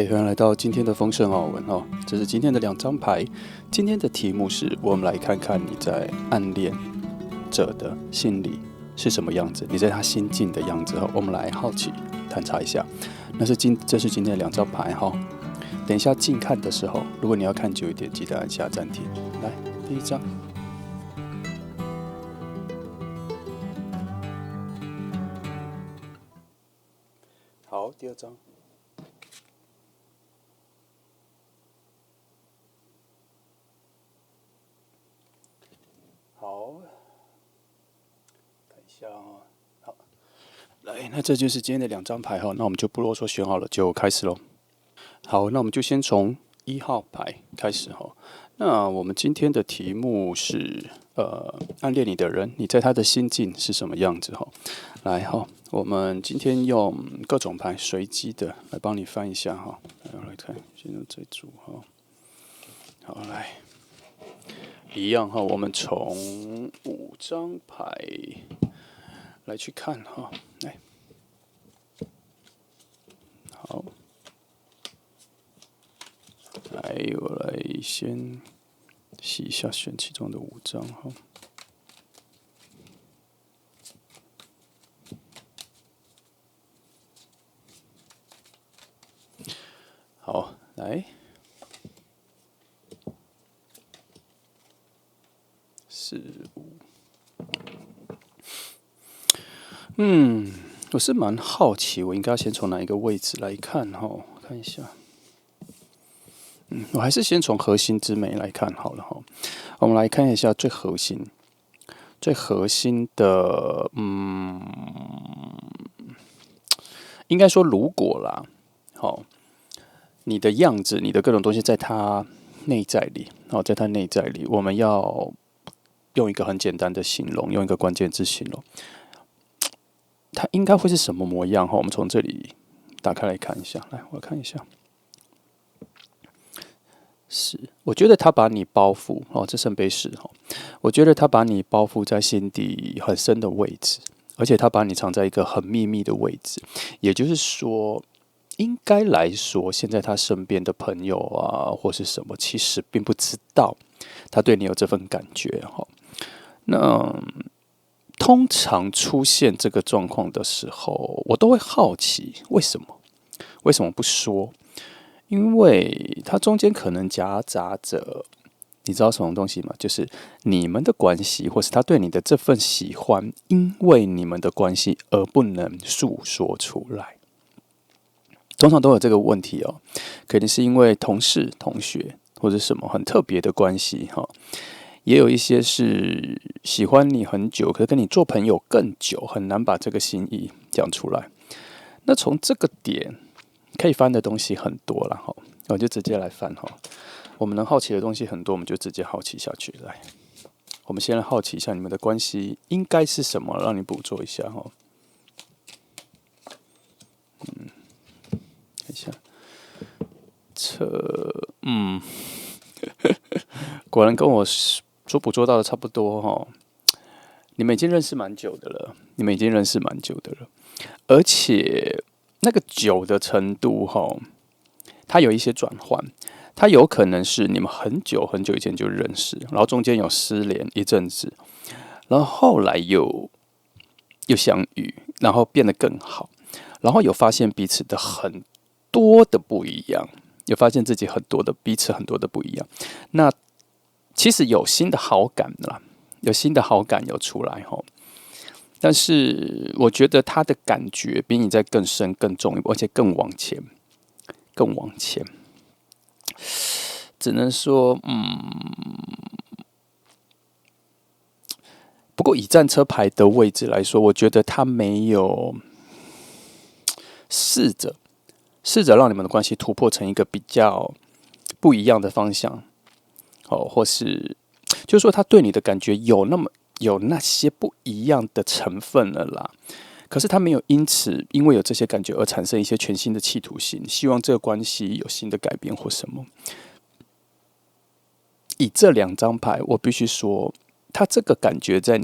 欢迎来到今天的丰盛奥文哦。这是今天的2张牌。今天的题目是我们来看看你在暗恋者的心里是什么样子，你在他心境的样子哦。我们来好奇探查一下。这是今天的2张牌哈。等一下近看的时候，如果你要看久一点，记得按下暂停。来，第一张。好，第2张。好，看一下哦。好，来，那这就是今天的2张牌哈。那我们就不啰嗦，选好了就开始咯。好，那我们就先从1号牌开始哈。那我们今天的题目是暗恋你的人，你在他的心境是什么样子哈？来哈，我们今天用各种牌随机的来帮你翻一下哈。来看，先用这组哈。好，来。一样哈，我们从5张牌来去看哈，来，好，来我来先洗一下选其中的5张哈，好，来。4、5，我是蛮好奇，我应该先从哪一个位置来看哈？看一下，我还是先从核心之美来看好了哈。我们来看一下最核心的，应该说如果啦，好，你的样子，你的各种东西在他内在里，在他内在里，我们要用一个很简单的形容，用一个关键字形容，它应该会是什么模样？我们从这里打开来看一下。来，我看一下。我觉得他把你包覆这圣杯4我觉得他把你包覆在心底很深的位置，而且他把你藏在一个很秘密的位置。也就是说，应该来说，现在他身边的朋友啊，或是什么，其实并不知道他对你有这份感觉哈。那通常出现这个状况的时候，我都会好奇为什么？为什么不说？因为它中间可能夹杂着，你知道什么东西吗？就是你们的关系，或是他对你的这份喜欢，因为你们的关系而不能诉说出来。通常都有这个问题哦，可能是因为同事、同学或者什么很特别的关系哈。也有一些是喜欢你很久，可是跟你做朋友更久，很难把这个心意讲出来。那从这个点可以翻的东西很多了哈，我就直接来翻哈。我们能好奇的东西很多，我们就直接好奇下去。来，我们先来好奇一下你们的关系应该是什么，让你捕捉一下哈。看一下，果然跟我所捕捉到的差不多哈。你们已经认识蛮久的了，而且那个久的程度哈，它有一些转换，它有可能是你们很久很久以前就认识，然后中间有失联一阵子，然后后来又相遇，然后变得更好，然后有发现彼此的很多的不一样，有发现自己彼此很多的不一样。那其实有新的好感啦，有新的好感有出来哈。但是我觉得他的感觉比你在更深、更重一步，而且更往前。只能说，不过以战车牌的位置来说，我觉得他没有试着让你们的关系突破成一个比较不一样的方向，或是就是说他对你的感觉有那些不一样的成分了啦。可是他没有因为有这些感觉而产生一些全新的企图心，希望这个关系有新的改变或什么。以这2张牌，我必须说，他这个感觉在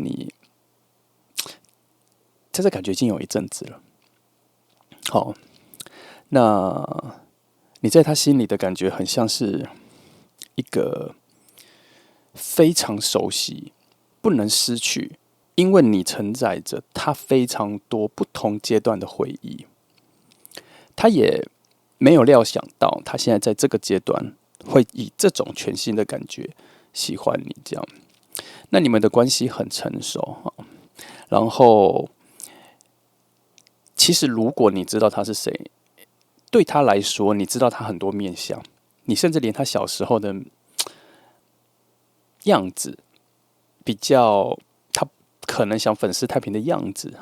这感觉已经有一阵子了。好，那你在他心里的感觉很像是一个非常熟悉、不能失去，因为你承载着他非常多不同阶段的回忆。他也没有料想到，他现在在这个阶段会以这种全新的感觉喜欢你，这样。那你们的关系很成熟，然后其实如果你知道他是谁，对他来说，你知道他很多面相，你甚至连他小时候的样子，比较他可能想粉饰太平的样子，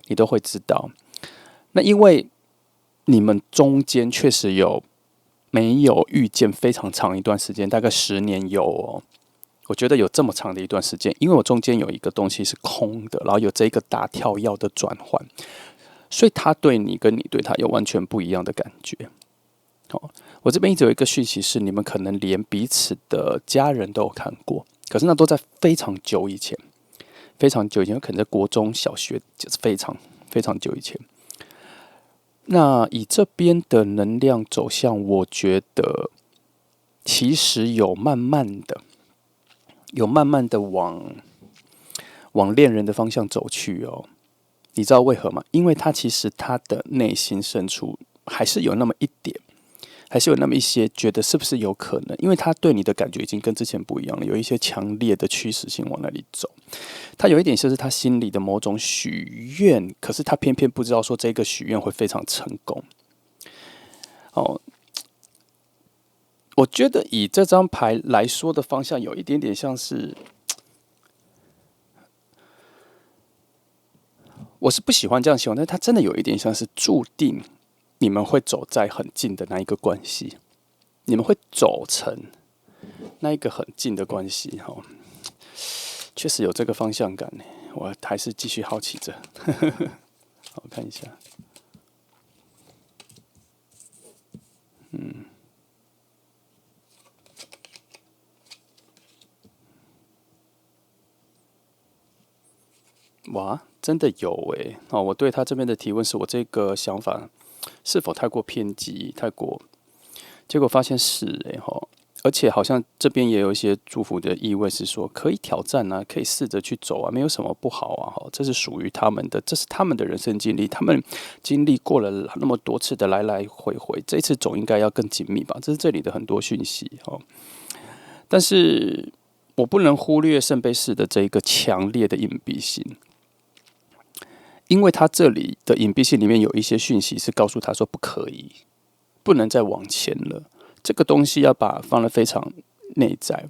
你都会知道。那因为你们中间确实没有遇见非常长一段时间，大概10年有哦。我觉得有这么长的一段时间，因为我中间有一个东西是空的，然后有这一个大跳跃的转换，所以他对你跟你对他有完全不一样的感觉。我这边一直有一个讯息是，你们可能连彼此的家人都有看过，可是那都在非常久以前，非常久以前，可能在国中小学，就是非常非常久以前。那以这边的能量走向，我觉得其实有慢慢的往恋人的方向走去哦。你知道为何吗？因为他其实他的内心深处还是有那么一点，还是有那么一些觉得是不是有可能？因为他对你的感觉已经跟之前不一样了，有一些强烈的驱使性往那里走。他有一点就是他心里的某种许愿，可是他偏偏不知道说这个许愿会非常成功。我觉得以这张牌来说的方向，有一点点像是，我是不喜欢这样形容，但它真的有一点像是注定你们会走在很近的那一个关系，你们会走成那一个很近的关系，确实有这个方向感呢。我还是继续好奇着，我看一下，哇，真的有诶。我对他这边的提问是我这个想法是否太过偏激，结果发现是而且好像这边也有一些祝福的意味，是说可以挑战啊，可以试着去走啊，没有什么不好啊，这是属于他们的，这是他们的人生经历，他们经历过了那么多次的来来回回，这一次总应该要更紧密吧，这是这里的很多讯息但是我不能忽略圣杯四的这一个强烈的隐蔽性，因为他这里的隐蔽性里面有一些讯息是告诉他说不可以，不能再往前了。这个东西要把放得非常内在。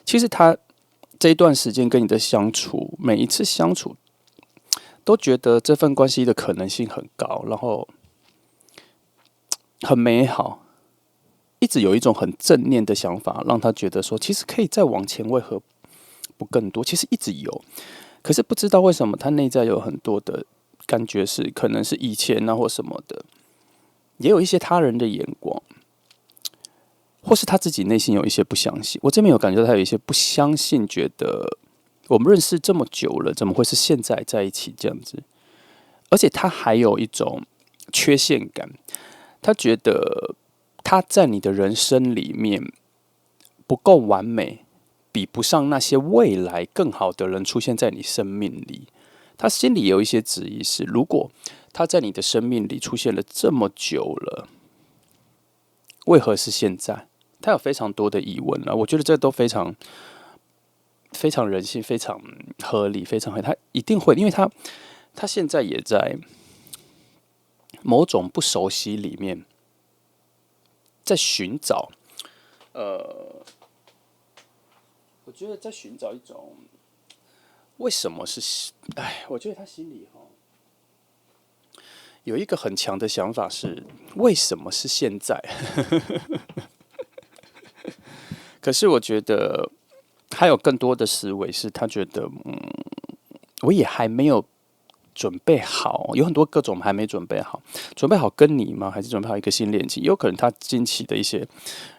其实他这一段时间跟你的相处，每一次相处都觉得这份关系的可能性很高，然后很美好，一直有一种很正念的想法，让他觉得说，其实可以再往前，为何不更多？其实一直有，可是不知道为什么他内在有很多的感觉是，可能是以前啊或什么的，也有一些他人的眼光。或是他自己内心有一些不相信，我这边有感觉到他有一些不相信，觉得我们认识这么久了，怎么会是现在在一起这样子？而且他还有一种缺陷感，他觉得他在你的人生里面不够完美，比不上那些未来更好的人出现在你生命里。他心里有一些质疑是：如果他在你的生命里出现了这么久了，为何是现在？他有非常多的疑问了，我觉得这都非常非常人性，非常合理，非常合理。他一定会，因为他现在也在某种不熟悉里面，在寻找。我觉得在寻找一种为什么是，我觉得他心里有一个很强的想法是，为什么是现在？可是我觉得还有更多的思维是，他觉得，我也还没有准备好，有很多各种还没准备好，准备好跟你吗？还是准备好一个新恋情？也有可能他近期的一些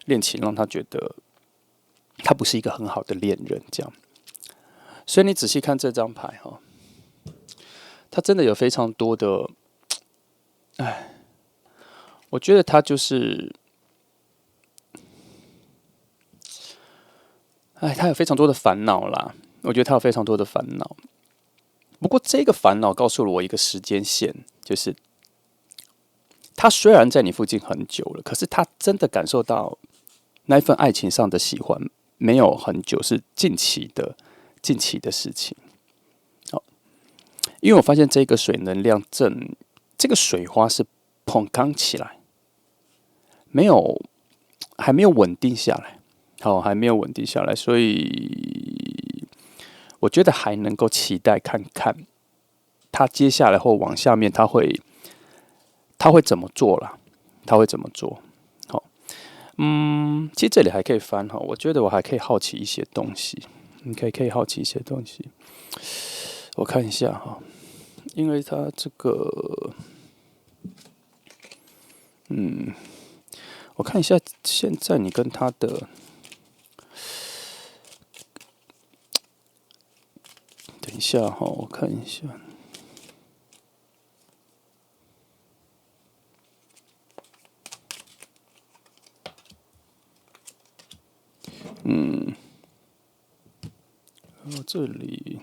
恋情让他觉得他不是一个很好的恋人，这样。所以你仔细看这张牌他真的有非常多的，我觉得他就是他有非常多的烦恼啦。我觉得他有非常多的烦恼。不过这个烦恼告诉了我一个时间线，就是他虽然在你附近很久了，可是他真的感受到那一份爱情上的喜欢没有很久，是近期的事情。好，因为我发现这个水能量正，这个水花是砰刚起来，还没有稳定下来，还没有稳定下来，所以我觉得还能够期待看看他接下来或往下面他会怎么做啦，他会怎么做？好，其实这里还可以翻哈，我觉得我还可以好奇一些东西，你可以好奇一些东西，我看一下哈，因为他这个，我看一下现在你跟他的。等一下哈，我看一下。这里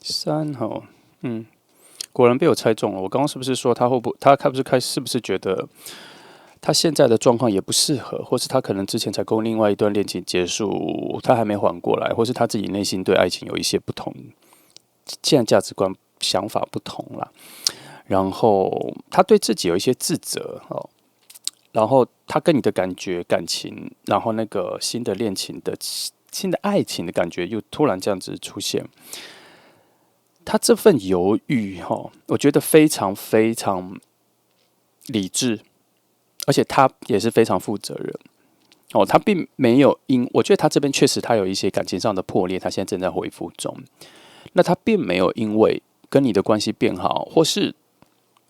3哈，果然被我猜中了。我刚刚是不是说他是不是觉得他现在的状况也不适合，或是他可能之前才跟另外一段恋情结束，他还没缓过来，或是他自己内心对爱情有一些不同，现在价值观想法不同啦。然后他对自己有一些自责哦，然后他跟你的感情，然后那个新的恋情的新的爱情的感觉又突然这样子出现，他这份犹豫我觉得非常非常理智，而且他也是非常负责任他并没有我觉得他这边确实他有一些感情上的破裂，他现在正在恢复中。那他并没有因为跟你的关系变好，或是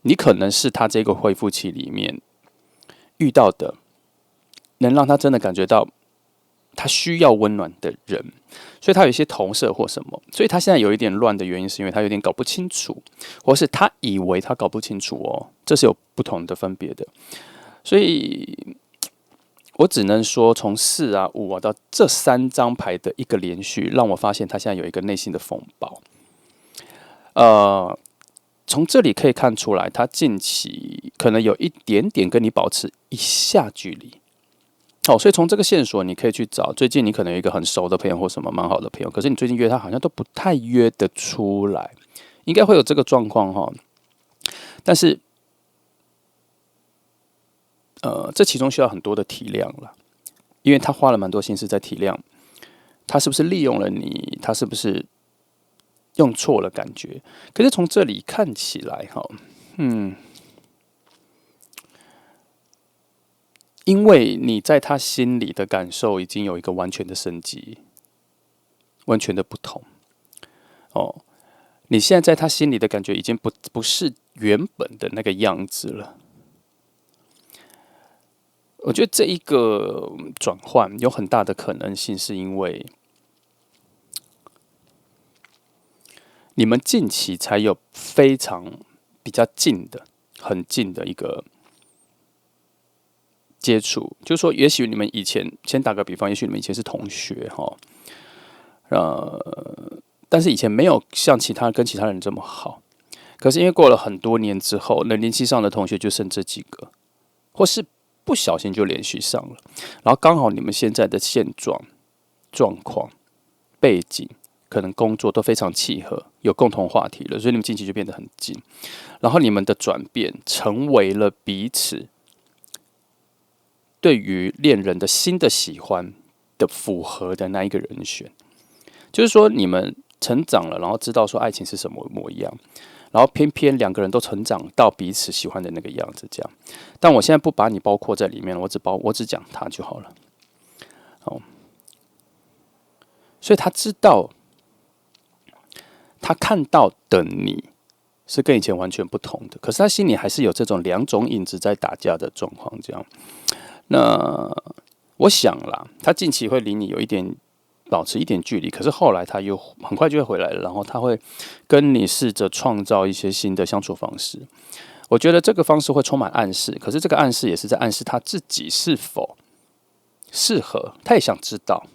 你可能是他这个恢复期里面遇到的能让他真的感觉到他需要温暖的人，所以他有一些投射或什么，所以他现在有一点乱的原因是因为他有点搞不清楚，或是他以为他搞不清楚这是有不同的分别的。所以我只能说从4啊5啊到这3张牌的一个连续，让我发现他现在有一个内心的风暴。从这里可以看出来，他近期可能有一点点跟你保持一下距离。所以从这个线索，你可以去找最近你可能有一个很熟的朋友或什么蛮好的朋友，可是你最近约他好像都不太约得出来，应该会有这个状况但是，这其中需要很多的体谅了，因为他花了蛮多心思在体谅，他是不是利用了你，他是不是用错了感觉？可是从这里看起来因为你在他心里的感受已经有一个完全的升级，完全的不同你现在在他心里的感觉已经不是原本的那个样子了。我觉得这一个转换有很大的可能性，是因为你们近期才有非常比较近的、很近的一个接触，就是说，也许你们以前，先打个比方，也许你们以前是同学但是以前没有像跟其他人这么好。可是因为过了很多年之后，那联系上的同学就剩这几个，或是不小心就联系上了，然后刚好你们现在的现状况、背景，可能工作都非常契合，有共同话题了，所以你们近期就变得很近。然后你们的转变成为了彼此对于恋人的新的喜欢的符合的那一个人选，就是说你们成长了，然后知道说爱情是什么模样，然后偏偏两个人都成长到彼此喜欢的那个样子，这样。但我现在不把你包括在里面，我只讲他就好了。所以他知道，他看到的你是跟以前完全不同的，可是他心里还是有这种2种影子在打架的状况，这样。那我想啦，他近期会离你有一点保持一点距离，可是后来他又很快就会回来了，然后他会跟你试着创造一些新的相处方式。我觉得这个方式会充满暗示，可是这个暗示也是在暗示他自己是否适合，他也想知道，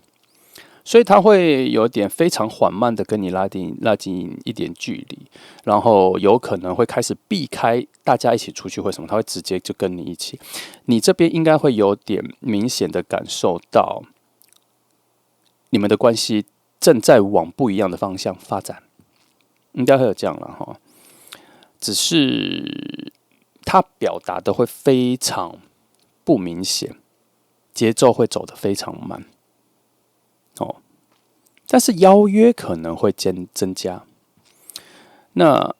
所以他会有点非常缓慢的跟你拉近一点距离，然后有可能会开始避开大家一起出去或什么，他会直接就跟你一起。你这边应该会有点明显的感受到，你们的关系正在往不一样的方向发展，应该会有这样了哈。只是他表达的会非常不明显，节奏会走得非常慢，哦，但是邀约可能会增加。那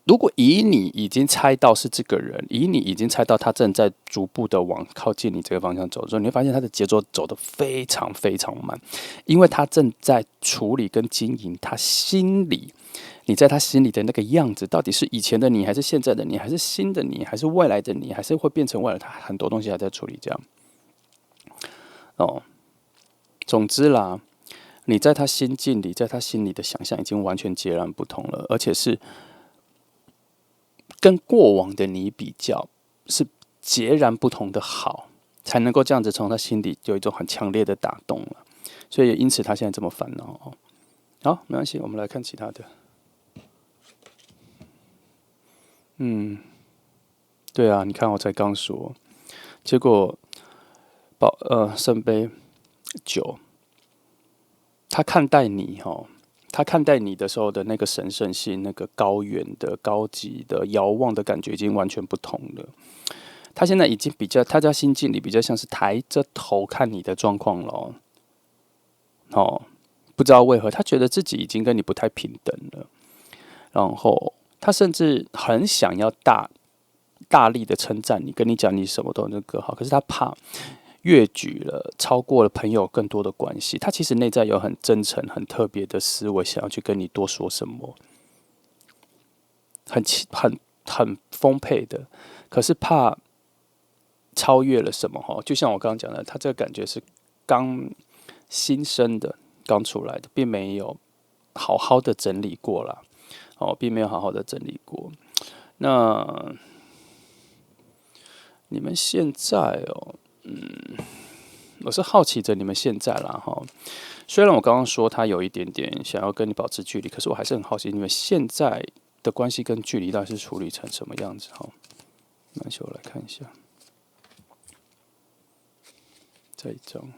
如果以你已经猜到是这个人，以你已经猜到他正在逐步的往靠近你这个方向走的时候，你会发现他的节奏走得非常非常慢，因为他正在处理跟经营他心里，你在他心里的那个样子，到底是以前的你，还是现在的你，还是新的你，还是未来的你，还是会变成未来他很多东西还在处理这样。哦，总之啦，你在他心境里，在他心里的想象已经完全截然不同了，而且是跟过往的你比较，是截然不同的好，才能够这样子从他心里有一种很强烈的打动了。所以因此他现在这么烦恼哦。好，没关系，我们来看其他的。对啊，你看我才刚说，结果圣杯9，他看待你他看待你的时候的那个神圣性，那个高远的、高级的、遥望的感觉已经完全不同了。他现在已经比较，他在心境里比较像是抬着头看你的状况了不知道为何，他觉得自己已经跟你不太平等了，然后他甚至很想要大力的称赞你，跟你讲你什么都能更好，可是他怕越矩了，超过了朋友更多的关系。他其实内在有很真诚、很特别的思维，想要去跟你多说什么，很丰沛的，可是怕超越了什么就像我刚刚讲的，他这个感觉是刚新生的、刚出来的，并没有好好的整理过啦。并没有好好的整理过。那你们现在我是好奇着你们现在啦虽然我刚刚说他有一点点想要跟你保持距离，可是我还是很好奇你们现在的关系跟距离到底是处理成什么样子那我来看一下这一张。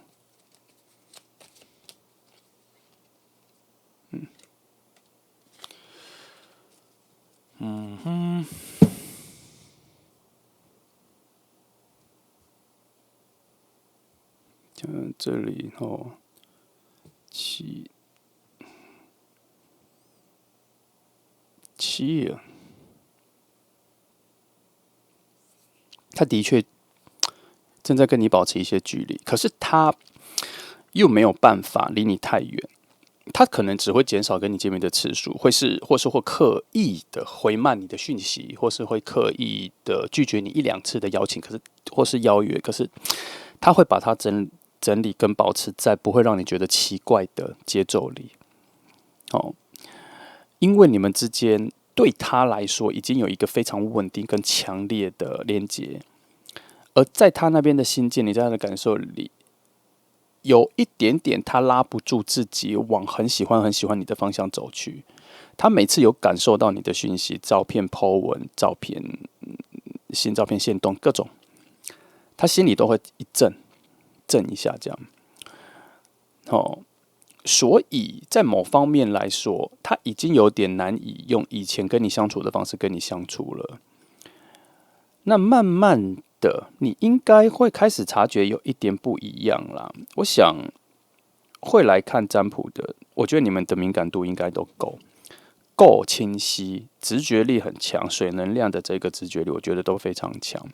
这里七啊，他的确正在跟你保持一些距离，可是他又没有办法离你太远，他可能只会减少跟你见面的次数，或是刻意的回慢你的讯息，或是会刻意的拒绝你1-2次的邀请，可是或是邀约，可是他会把它整理跟保持在不会让你觉得奇怪的节奏里。因为你们之间对他来说已经有一个非常稳定跟强烈的连结，而在他那边的心境，你在他的感受里，有一点点他拉不住自己往很喜欢你的方向走去。他每次有感受到你的讯息、照片、po 文、照片、新照片、限动各种，他心里都会一震一下这样。所以在某方面来说，他已经有点难以用以前跟你相处的方式跟你相处了。那慢慢的，你应该会开始察觉有一点不一样啦。我想会来看占卜的，我觉得你们的敏感度应该都够清晰，直觉力很强，水能量的这个直觉力，我觉得都非常强，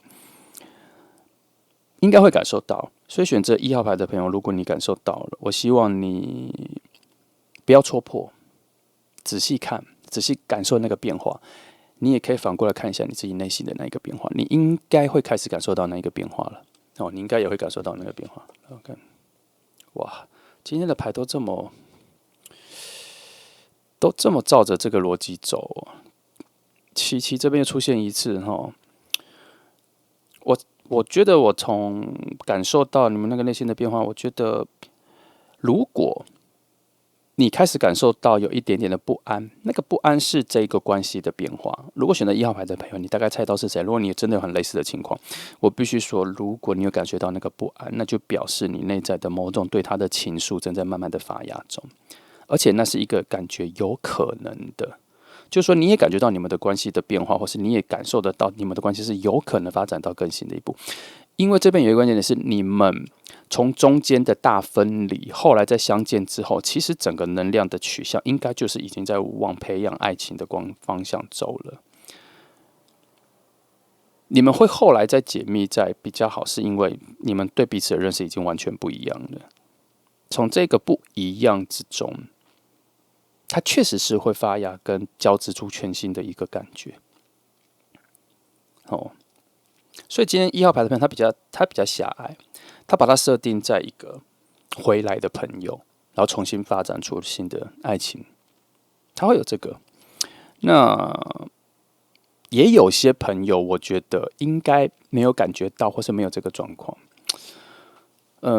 应该会感受到。所以选择1号牌的朋友，如果你感受到了，我希望你不要戳破，仔细看，仔细感受那个变化。你也可以反过来看一下你自己内心的那一个变化，你应该会开始感受到那一个变化了。你应该也会感受到那个变化。OK， 哇，今天的牌都这么照着这个逻辑走7琪这边又出现一次哈，我觉得我从感受到你们那个内心的变化，我觉得如果你开始感受到有一点点的不安，那个不安是这个关系的变化。如果选择1号牌的朋友，你大概猜到是谁。如果你真的有很类似的情况，我必须说，如果你有感觉到那个不安，那就表示你内在的某种对他的情愫正在慢慢的发芽中，而且那是一个感觉有可能的。就是说，你也感觉到你们的关系的变化，或是你也感受得到你们的关系是有可能发展到更新的一步。因为这边有一个关键的是，你们从中间的大分离，后来在相见之后，其实整个能量的取向应该就是已经在往培养爱情的方向走了。你们会后来再解密，在比较好，是因为你们对彼此的认识已经完全不一样了。从这个不一样之中，它确实是会发芽跟交织出全新的一个感觉。所以今天1号牌的朋友他比较狭隘，他把它设定在一个回来的朋友，然后重新发展出新的爱情，他会有这个。那也有些朋友，我觉得应该没有感觉到，或是没有这个状况。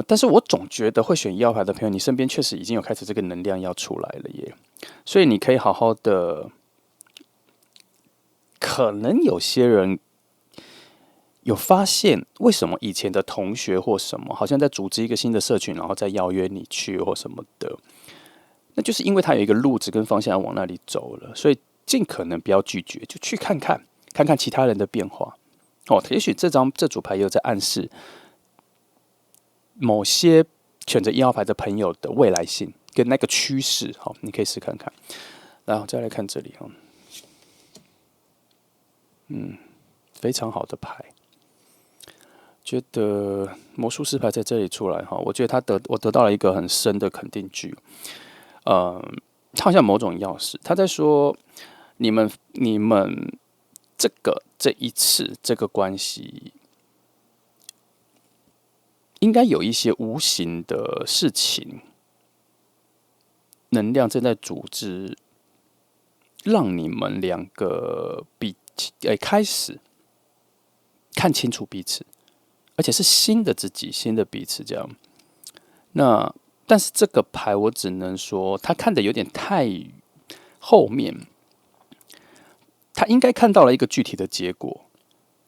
但是我总觉得会选1号牌的朋友，你身边确实已经有开始这个能量要出来了耶，所以你可以好好的。可能有些人有发现，为什么以前的同学或什么，好像在组织一个新的社群，然后再邀约你去或什么的，那就是因为他有一个路子跟方向要往那里走了，所以尽可能不要拒绝，就去看看，看看其他人的变化。也许这组牌也有在暗示某些选择1号牌的朋友的未来性跟那个趋势。你可以试看看。然后再来看这里非常好的牌。觉得魔术师牌在这里出来我觉得我得到了一个很深的肯定句。它好像某种钥匙，他在说你们这一次这个关系，应该有一些无形的事情，能量正在组织，让你们两个开始看清楚彼此。而且是新的自己、新的彼此这样。但是这个牌我只能说，他看的有点太后面，他应该看到了一个具体的结果。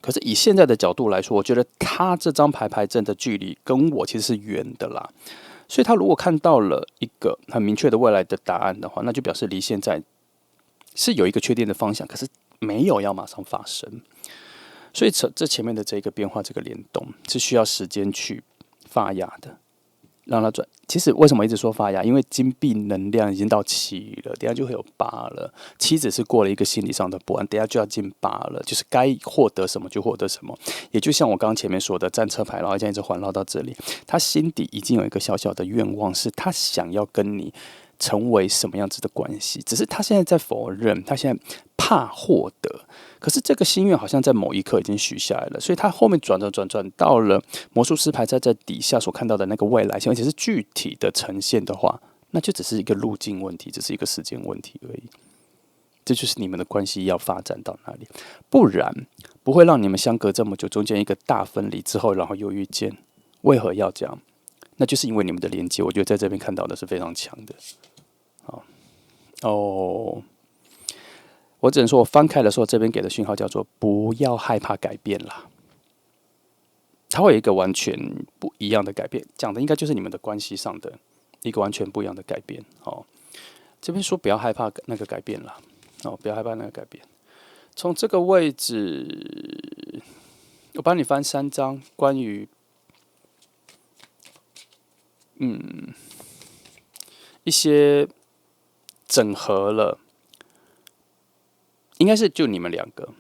可是以现在的角度来说，我觉得他这张牌阵的距离跟我其实是远的啦。所以他如果看到了一个很明确的未来的答案的话，那就表示离现在是有一个确定的方向，可是没有要马上发生。所以这前面的这个变化，这个联动是需要时间去发芽的，让它转。其实为什么一直说发芽？因为金币能量已经到7了，等一下就会有8了。7只是过了一个心理上的不安，等一下就要进8了，就是该获得什么就获得什么。也就像我刚刚前面说的战车牌，然后这样一直环绕到这里，他心底已经有一个小小的愿望，是他想要跟你成为什么样子的关系，只是他现在在否认，他现在怕获得。可是这个心愿好像在某一刻已经许下来了，所以他后面转到了魔术师牌在这底下所看到的那个未来性，而且是具体的呈现的话，那就只是一个路径问题，只是一个时间问题而已。这就是你们的关系要发展到哪里，不然不会让你们相隔这么久，中间一个大分离之后，然后又遇见。为何要这样？那就是因为你们的连接，我觉得在这边看到的是非常强的。我只能说，我翻开的时候，这边给的讯号叫做不要害怕改变啦。它会有一个完全不一样的改变，讲的应该就是你们的关系上的一个完全不一样的改变。这边说不要害怕那个改变啦，不要害怕那个改变。从这个位置，我帮你翻3张关于一些整合了。应该是就你们两个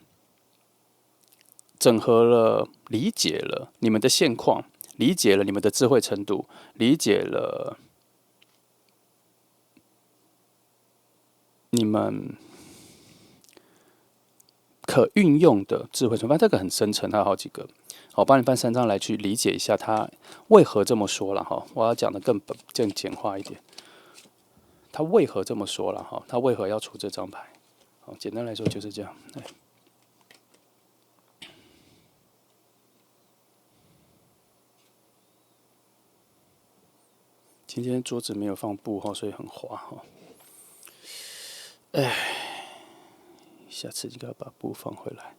整合了、理解了你们的现况，理解了你们的智慧程度，理解了你们可运用的智慧程度。这个很深层，它有好几个。我帮你翻3张来去理解一下他为何这么说了哈。我要讲的更简化一点，他为何这么说了哈？他为何要出这张牌？简单来说就是这样。今天桌子没有放布哈，所以很滑哈。下次应该要把布放回来。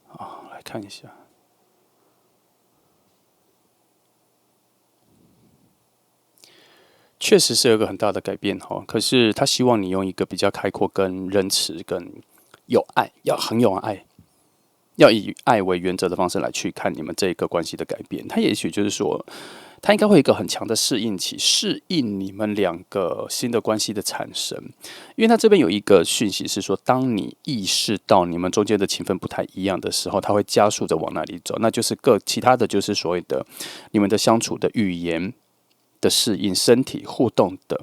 好，来看一下。确实是有一个很大的改变哈，可是他希望你用一个比较开阔、跟仁慈、跟有爱，要很有爱，要以爱为原则的方式来去看你们这个关系的改变。他也许就是说，他应该会有一个很强的适应期，适应你们两个新的关系的产生。因为他这边有一个讯息是说，当你意识到你们中间的情分不太一样的时候，他会加速的往那里走。那就是其他的就是所谓的你们的相处的语言的适应，身体互动的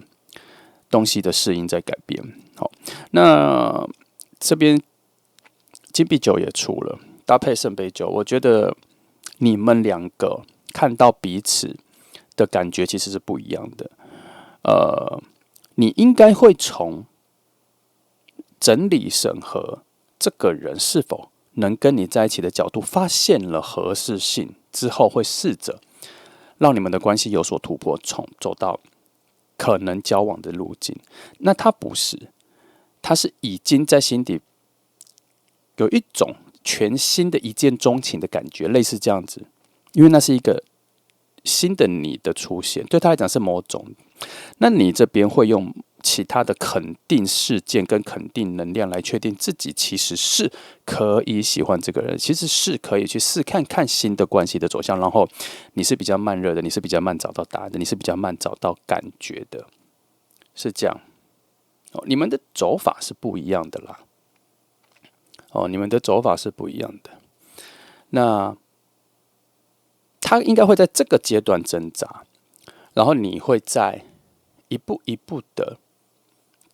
东西的适应在改变。好，那这边金币酒也出了，搭配圣杯酒，我觉得你们两个看到彼此的感觉其实是不一样的。你应该会从整理审核这个人是否能跟你在一起的角度发现了合适性之后，会试着让你们的关系有所突破，走到可能交往的路径。那他不是，他是已经在心底有一种全新的一见钟情的感觉，类似这样子，因为那是一个新的你的出现，对他来讲是某种。那你这边会用其他的肯定事件跟肯定能量来确定自己其实是可以喜欢这个人，其实是可以去试看看新的关系的走向。然后你是比较慢热的，你是比较慢找到答案的，你是比较慢找到感觉的，是这样。你们的走法是不一样的啦。你们的走法是不一样的。那他应该会在这个阶段挣扎，然后你会在一步一步的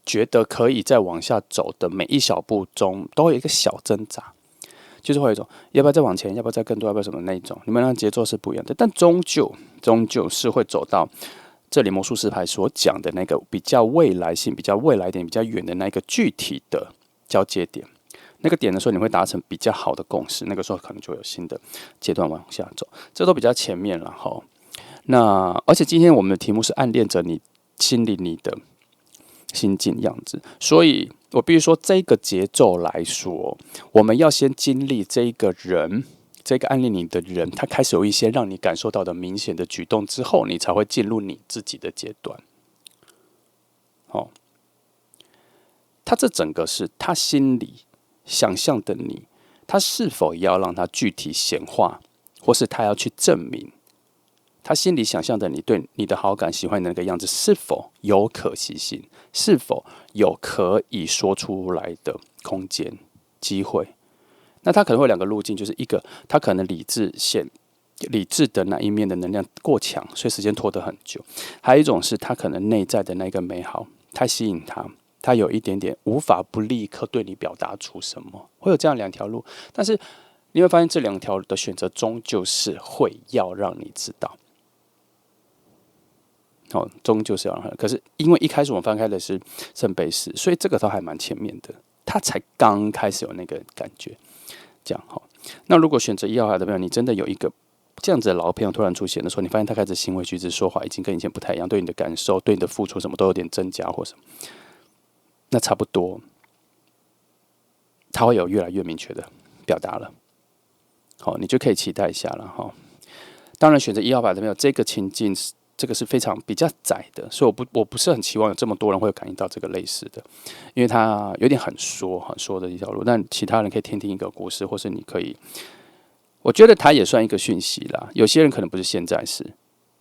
觉得可以再往下走的每一小步中，都会有一个小挣扎，就是会有一种要不要再往前，要不要再更多，要不要什么那一种。你们的节奏是不一样的，但终究是会走到这里魔术师牌所讲的那个比较未来性、比较未来点、比较远的那个具体的交接点。那个点的时候，你会达成比较好的共识，那个时候可能就会有新的阶段往下走，这都比较前面了哈。那而且今天我们的题目是暗恋着你心里你的心境样子，所以我必须说，这个节奏来说，我们要先经历这一个人，这个暗恋你的人，他开始有一些让你感受到的明显的举动之后，你才会进入你自己的阶段。好，他这整个是他心里想象的你，他是否要让他具体显化，或是他要去证明他心里想象的你对你的好感、喜欢的那个样子是否有可行性，是否有可以说出来的空间、机会？那他可能会有两个路径，就是一个他可能理智的那一面的能量过强，所以时间拖得很久；还有一种是他可能内在的那个美好太吸引他。他有一点点无法不立刻对你表达出什么，会有这样两条路，但是你会发现这两条的选择终究是会要让你知道，终究是要让他。可是因为一开始我们翻开的是圣杯四，所以这个都还蛮前面的，他才刚开始有那个感觉，这样哈。那如果选择一号牌的朋友，你真的有一个这样子的老朋友突然出现的时候，你发现他开始行为举止、说话已经跟以前不太一样，对你的感受、对你的付出什么都有点增加或什么。那差不多，他会有越来越明确的表达了。好，你就可以期待一下了哈。当然，选择一号牌的朋友，这个情境这个是非常比较窄的，所以我不是很期望有这么多人会感应到这个类似的，因为它有点很说的一条路。但其他人可以听听一个故事，或是你可以，我觉得它也算一个讯息啦。有些人可能不是现在是，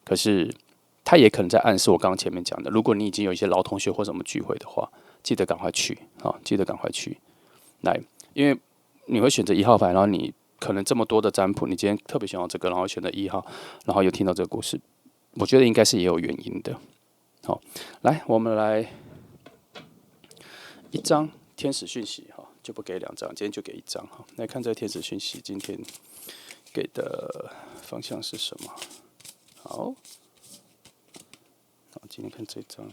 可是他也可能在暗示我刚刚前面讲的，如果你已经有一些老同学或什么聚会的话，记得赶快去啊！记得赶快去来，因为你会选择一号牌，然后你可能这么多的占卜，你今天特别喜欢这个，然后选择一号，然后又听到这个故事，我觉得应该是也有原因的。好，来，我们来一张天使讯息哈，就不给两张，今天就给一张哈。来看这个天使讯息，今天给的方向是什么？好，今天看这张。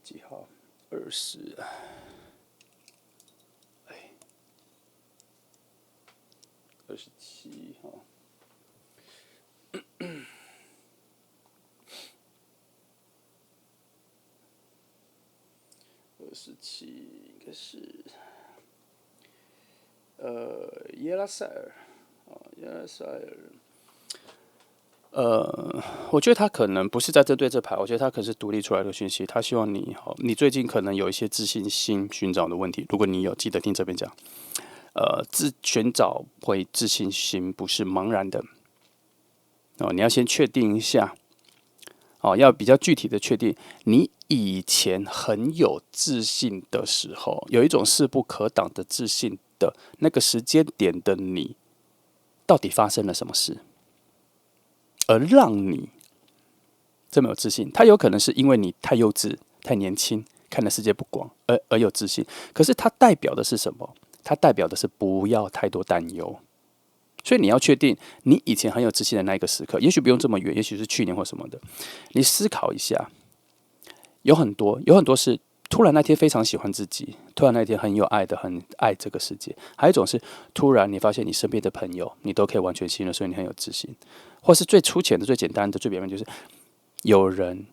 几号？20。27号。时期？应该是耶拉塞尔耶拉塞尔。我觉得他可能不是在针对这牌，我觉得他可能是独立出来的讯息。他希望你，你最近可能有一些自信心寻找的问题。如果你有，记得听这边讲。寻找会自信心不是茫然的你要先确定一下要比较具体的确定你以前很有自信的时候，有一种势不可挡的自信的那个时间点的你，到底发生了什么事？而让你这么有自信，它有可能是因为你太幼稚、太年轻，看的世界不广，而有自信。可是它代表的是什么？它代表的是不要太多担忧。所以你要确定你以前很有自信的那一个时刻，也许不用这么远，也许是去年或什么的。你思考一下，有很多是突然那天非常喜欢自己，突然那天很有爱的，很爱这个世界。还有一种是突然你发现你身边的朋友，你都可以完全信任，所以你很有自信。或是最粗浅的、最简单的、最表面，就是有人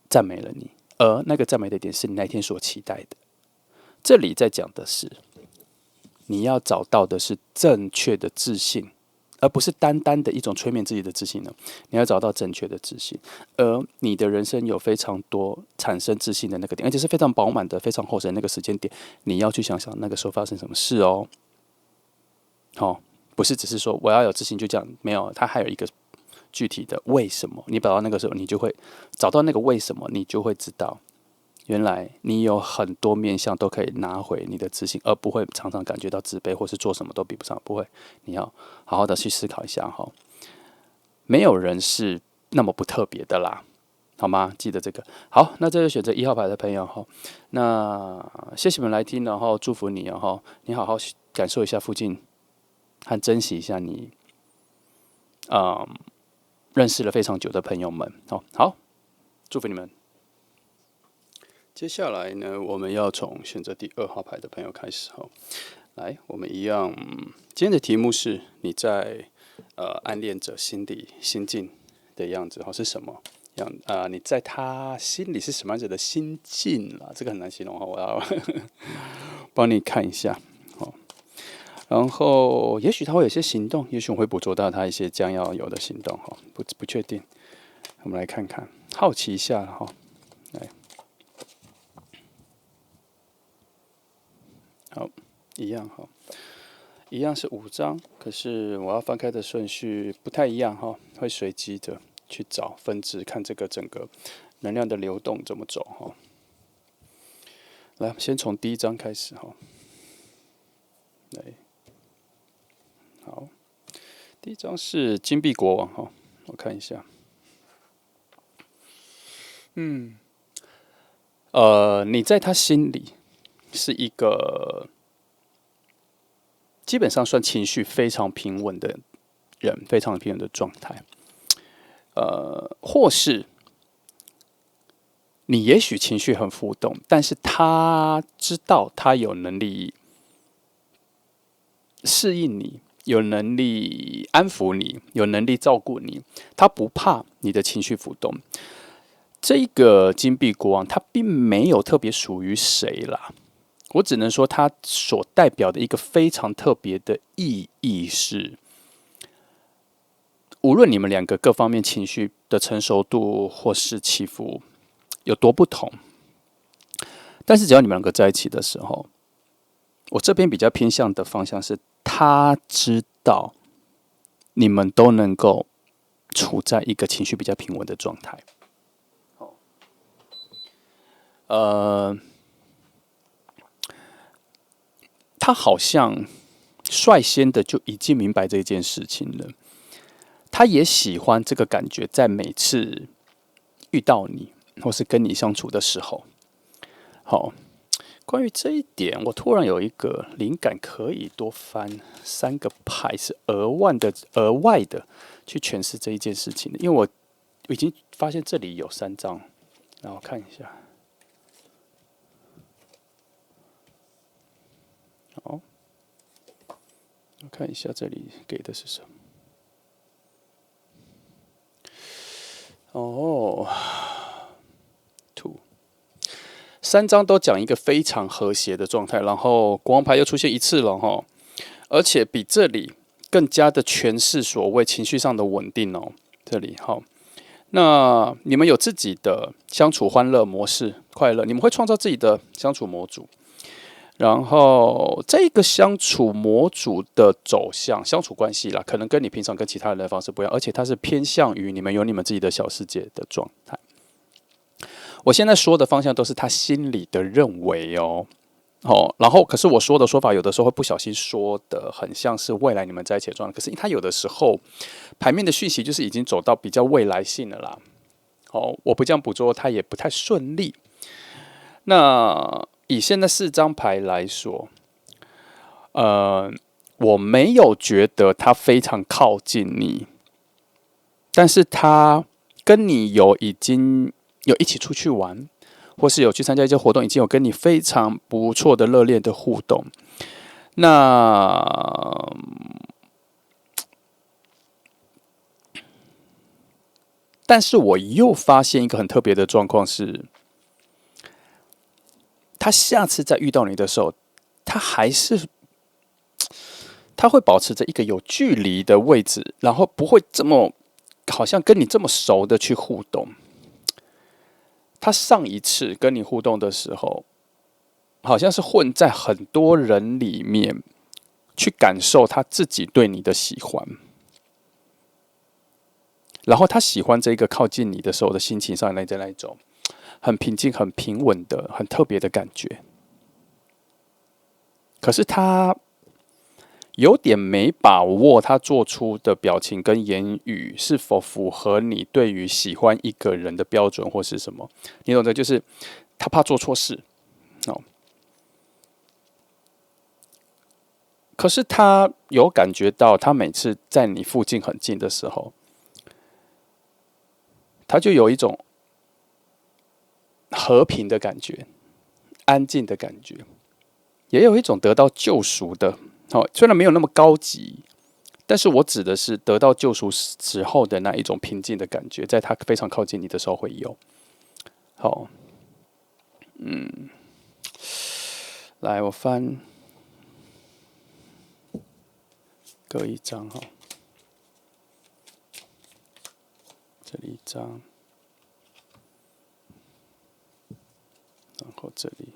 赞美了你，而那个赞美的点是你那天所期待的。这里在讲的是，你要找到的是正确的自信，而不是单单的一种催眠自己的自信呢。你要找到正确的自信，而你的人生有非常多产生自信的那个点，而且是非常饱满的、非常厚实的那个时间点。你要去想想那个时候发生什么事哦。不是只是说我要有自信就这样，没有，它还有一个具体的为什么。你找到那个时候，你就会找到那个为什么，你就会知道，原来你有很多面向都可以拿回你的自信，而不会常常感觉到自卑，或是做什么都比不上。不会，你要好好的去思考一下哈。没有人是那么不特别的啦，好吗？记得这个。好，那这就选择1号牌的朋友哈。那谢谢你们来听，然后祝福你哈。你好好感受一下附近，和珍惜一下你，认识了非常久的朋友们。好，祝福你们。接下来呢，我们要从选择第2号牌的朋友开始哈。来，我们一样，今天的题目是你在暗恋者心里心境的样子是什么样你在他心里是什么样子的心境啦？这个很难形容我要帮你看一下然后，也许他会有些行动，也许我会捕捉到他一些将要有的行动不确定。我们来看看，好奇一下来，好，一样一样是5张，可是我要翻开的顺序不太一样会随机的去找分支，看这个整个能量的流动怎么走来，先从第1张开始来，好，第1张是金币国王我看一下，你在他心里是一个基本上算情绪非常平稳的人，非常平稳的状态。或是你也许情绪很浮动，但是他知道他有能力适应你，有能力安抚你，有能力照顾你，他不怕你的情绪浮动。这个金币国王，他并没有特别属于谁啦，我只能说他所代表的一个非常特别的意义是，无论你们2个各方面情绪的成熟度或是起伏有多不同，但是只要你们2个在一起的时候，我这边比较偏向的方向是，他知道你们都能够处在一个情绪比较平稳的状态。他好像率先的就已经明白这件事情了。他也喜欢这个感觉，在每次遇到你或是跟你相处的时候。好，关于这一点，我突然有一个灵感，可以多翻3个牌，是额外的去诠释这一件事情的。因为我已经发现这里有3张，让我看一下。好，我看一下这里给的是什么。3张都讲一个非常和谐的状态，然后国王牌又出现一次了哈，而且比这里更加的诠释所谓情绪上的稳定哦。这里好，那你们有自己的相处欢乐模式，快乐，你们会创造自己的相处模组。然后这个相处模组的走向、相处关系啦，可能跟你平常跟其他人的方式不一样，而且它是偏向于你们有你们自己的小世界的状态。我现在说的方向都是他心里的认为哦，然后可是我说的说法有的时候会不小心说的很像是未来你们在一起的状态，可是他有的时候牌面的讯息就是已经走到比较未来性了啦。我不这样捕捉，它也不太顺利。那以现在4张牌来说，我没有觉得他非常靠近你，但是他跟你已经有一起出去玩，或是有去参加一些活动，已经有跟你非常不错的热烈的互动。那但是我又发现一个很特别的状况是，他下次再遇到你的时候，他会保持着一个有距离的位置，然后不会这么好像跟你这么熟的去互动。他上一次跟你互动的时候，好像是混在很多人里面去感受他自己对你的喜欢，然后他喜欢这个靠近你的时候的心情上来的那一种很平静、很平稳的、很特别的感觉。可是他有点没把握，他做出的表情跟言语是否符合你对于喜欢一个人的标准或是什么？你懂的，就是他怕做错事哦。可是他有感觉到，他每次在你附近很近的时候，他就有一种和平的感觉、安静的感觉，也有一种得到救赎的。虽然没有那么高级，但是我指的是得到救赎时候的那一种平静的感觉，在他非常靠近你的时候会有。好，来，我翻各一张哈，这里一张，然后这里。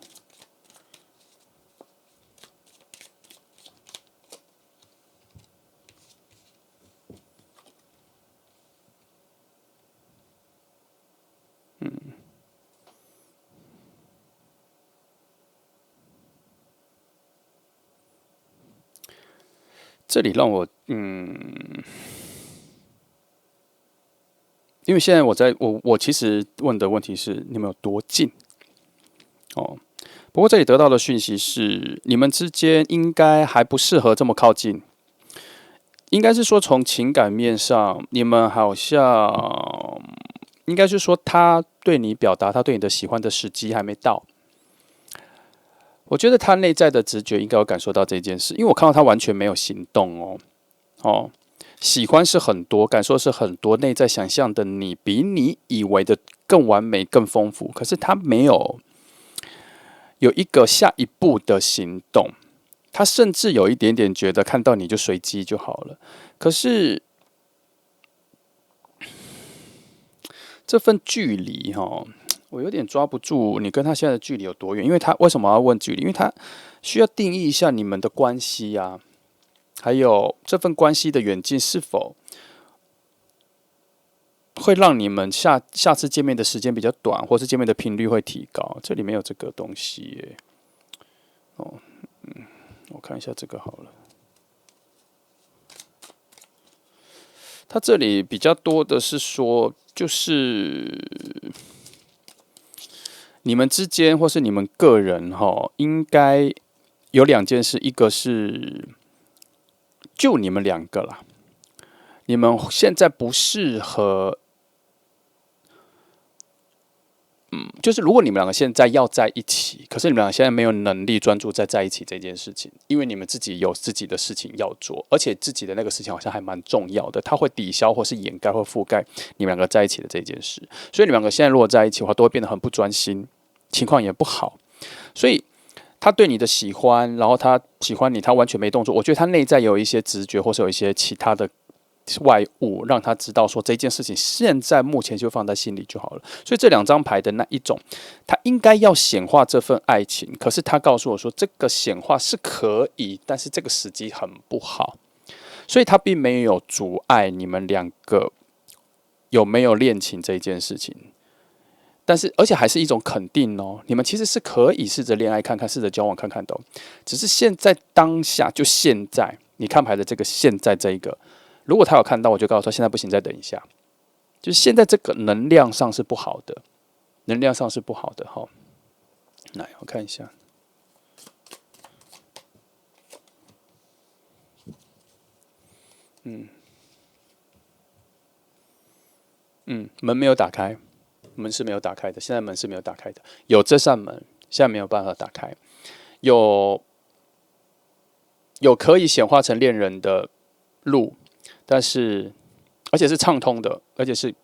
这里让我因为现在我其实问的问题是你们有多近哦。不过这里得到的讯息是，你们之间应该还不适合这么靠近，应该是说从情感面上，你们好像应该是说他对你表达他对你的喜欢的时机还没到。我觉得他内在的直觉应该有感受到这件事，因为我看到他完全没有行动哦，喜欢是很多，感受是很多，内在想象的你比你以为的更完美、更丰富，可是他没有一个下一步的行动，他甚至有一点点觉得看到你就随机就好了。可是这份距离我有点抓不住你跟他现在的距离有多远，因为他为什么要问距离？因为他需要定义一下你们的关系啊，还有这份关系的远近是否会让你们下次见面的时间比较短，或是见面的频率会提高。这里没有这个东西耶。我看一下这个好了。他这里比较多的是说，就是你们之间或是你们个人应该有2件事，一个是就你们2个啦，你们现在不适合，就是如果你们2个现在要在一起，可是你们2个现在没有能力专注在一起这件事情，因为你们自己有自己的事情要做，而且自己的那个事情好像还蛮重要的，它会抵消或是掩盖或覆盖你们2个在一起的这件事，所以你们2个现在如果在一起的话，都会变得很不专心。情况也不好，所以他对你的喜欢，然后他喜欢你，他完全没动作。我觉得他内在有一些直觉，或是有一些其他的外物，让他知道说这件事情现在目前就放在心里就好了。所以这两张牌的那一种，他应该要显化这份爱情，可是他告诉我说，这个显化是可以，但是这个时机很不好，所以他并没有阻碍你们两个有没有恋情这一件事情。但是，而且还是一种肯定哦，你们其实是可以试着恋爱看看，试着交往看看的哦。只是现在当下，就现在，你看牌的这个现在这一个，如果他有看到，我就告诉他现在不行，再等一下。就是现在这个能量上是不好的，能量上是不好的哈。来，我看一下，门没有打开，门是没有打开的，现在门是没有打开的，有这扇门，现在没有办法打开，有可以显化成恋人的路，但是而且是畅通的，但是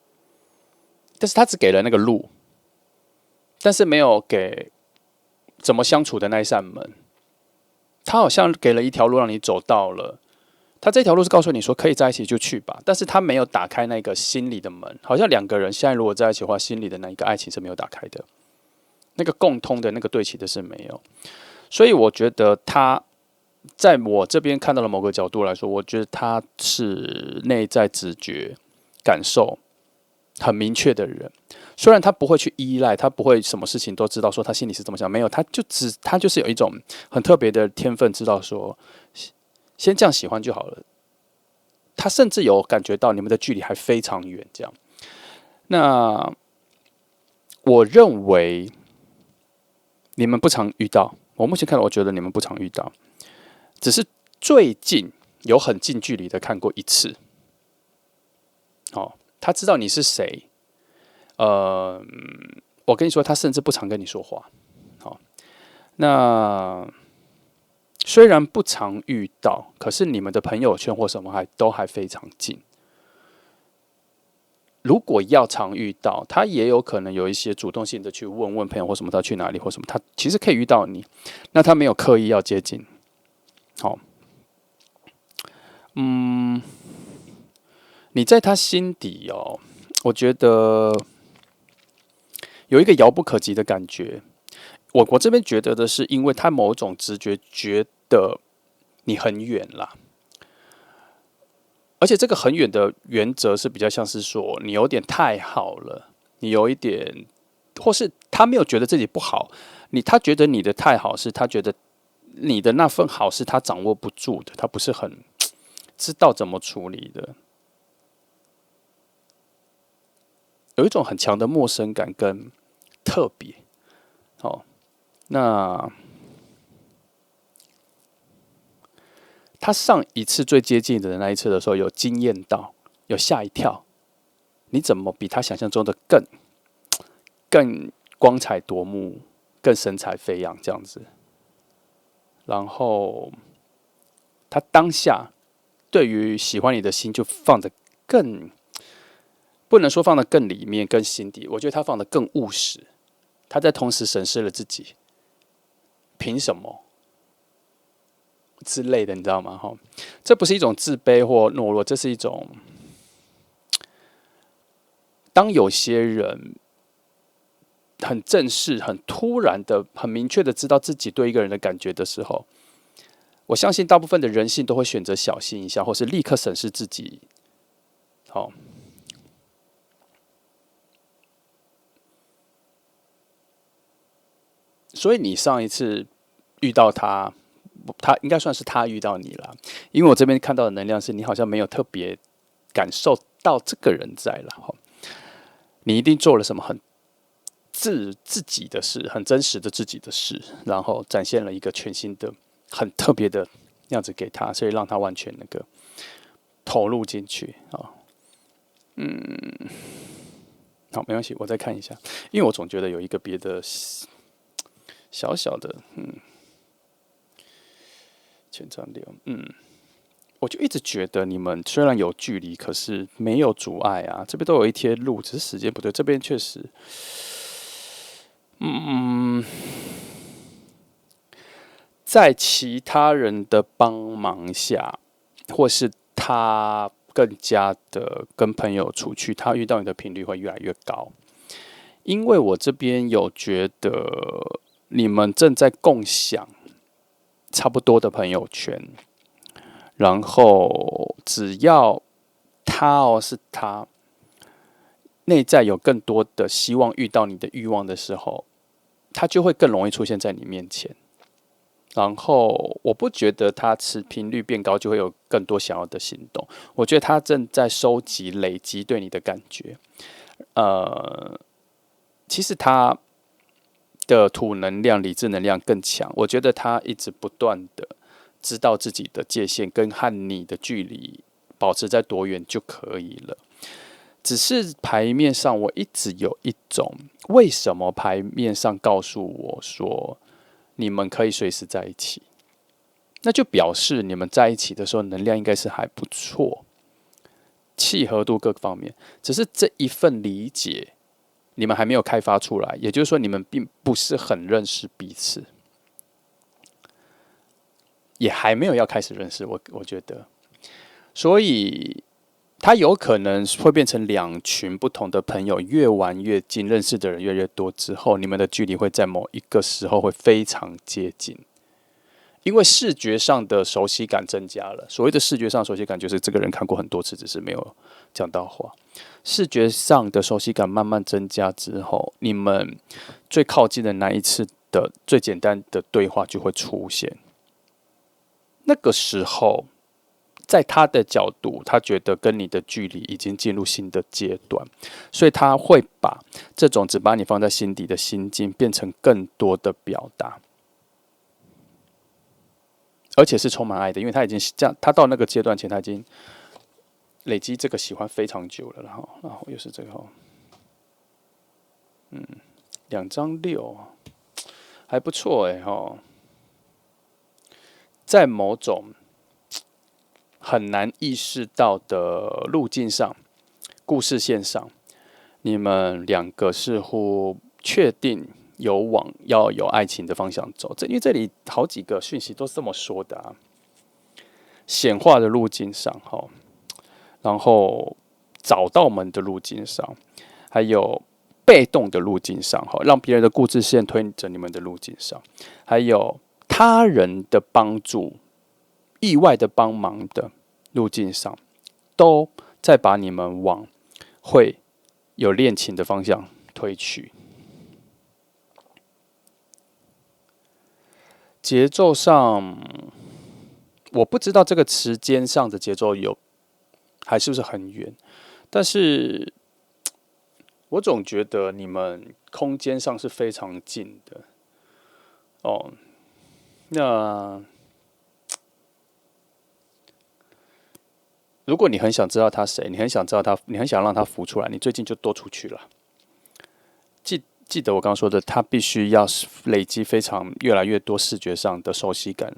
他只给了那个路，但是没有给怎么相处的那一扇门。他好像给了一条路让你走到了，他这条路是告诉你说可以在一起就去吧，但是他没有打开那个心里的门。好像两个人现在如果在一起的话，心里的那一个爱情是没有打开的，那个共通的那个对齐的是没有。所以我觉得他在我这边看到了某个角度来说，我觉得他是内在直觉感受很明确的人。虽然他不会去依赖，他不会什么事情都知道，说他心里是怎么想，没有，他就是有一种很特别的天分，知道说先这样喜欢就好了。他甚至有感觉到你们的距离还非常远，这样。那我认为你们不常遇到，我目前看到，我觉得你们不常遇到，只是最近有很近距离的看过一次。哦，他知道你是谁。我跟你说，他甚至不常跟你说话。好，那虽然不常遇到，可是你们的朋友圈或什么都还非常近。如果要常遇到，他也有可能有一些主动性的去问朋友或什么他去哪里或什么，他其实可以遇到你，那他没有刻意要接近。好，你在他心底哦，我觉得有一个遥不可及的感觉。我这边觉得的是，因为他某种直觉觉得你很远啦，而且这个很远的原则是比较像是说你有点太好了，你有一点，或是他没有觉得自己不好，他觉得你的太好是他觉得你的那份好是他掌握不住的，他不是很知道怎么处理的，有一种很强的陌生感跟特别。哦，那他上一次最接近的那一次的时候，有惊艳到，有吓一跳。你怎么比他想象中的更光彩夺目，更神采飞扬这样子？然后他当下对于喜欢你的心就放得更，不能说放得更里面、更心底，我觉得他放得更务实。他在同时审视了自己，凭什么之类的，你知道吗？哈，这不是一种自卑或懦弱，这是一种当有些人很正式、很突然的、很明确的知道自己对一个人的感觉的时候，我相信大部分的人性都会选择小心一下，或是立刻审视自己。好，所以你上一次遇到他，他应该算是他遇到你了，因为我这边看到的能量是你好像没有特别感受到这个人在了。你一定做了什么很自己的事，很真实的自己的事，然后展现了一个全新的、很特别的样子给他，所以让他完全那个投入进去啊。好，没关系，我再看一下，因为我总觉得有一个别的小小的，前瞻流，我就一直觉得你们虽然有距离，可是没有阻碍啊。这边都有一贴路，只是时间不对。这边确实，嗯，在其他人的帮忙下，或是他更加的跟朋友出去，他遇到你的频率会越来越高。因为我这边有觉得你们正在共享差不多的朋友圈，然后只要是他内在有更多的希望遇到你的欲望的时候，他就会更容易出现在你面前。然后我不觉得他频率变高就会有更多想要的行动，我觉得他正在收集累积对你的感觉。其实他的土能量、理智能量更强，我觉得他一直不断的知道自己的界限跟和你的距离保持在多远就可以了。只是牌面上我一直有一种，为什么牌面上告诉我说你们可以随时在一起，那就表示你们在一起的时候能量应该是还不错，契合度各方面，只是这一份理解你们还没有开发出来，也就是说你们并不是很认识彼此，也还没有要开始认识，我觉得，所以它有可能会变成两群不同的朋友，越玩越近，认识的人越来越多之后，你们的距离会在某一个时候会非常接近，因为视觉上的熟悉感增加了。所谓的视觉上的熟悉感，就是这个人看过很多次，只是没有讲到话。视觉上的熟悉感慢慢增加之后，你们最靠近的那一次的最简单的对话就会出现。那个时候，在他的角度，他觉得跟你的距离已经进入新的阶段，所以他会把这种只把你放在心底的心境变成更多的表达，而且是充满爱的，因为他已经这样，他到那个阶段前，他已经累积这个喜欢非常久了，然后又是这个2张6，还不错哎哈，在某种很难意识到的路径上、故事线上，你们两个似乎确定要有爱情的方向走。因为这里好几个讯息都是这么说的啊，显化的路径上哈，然后找到门的路径上，还有被动的路径上哈，让别人的故事线推着你们的路径上，还有他人的帮助、意外的帮忙的路径上，都在把你们往会有恋情的方向推去。节奏上，我不知道这个时间上的节奏还是不是很远，但是我总觉得你们空间上是非常近的哦。那如果你很想知道他谁，你很想知道他，你很想让他浮出来，你最近就多出去了。记得我刚刚说的，他必须要累积越来越多视觉上的熟悉感，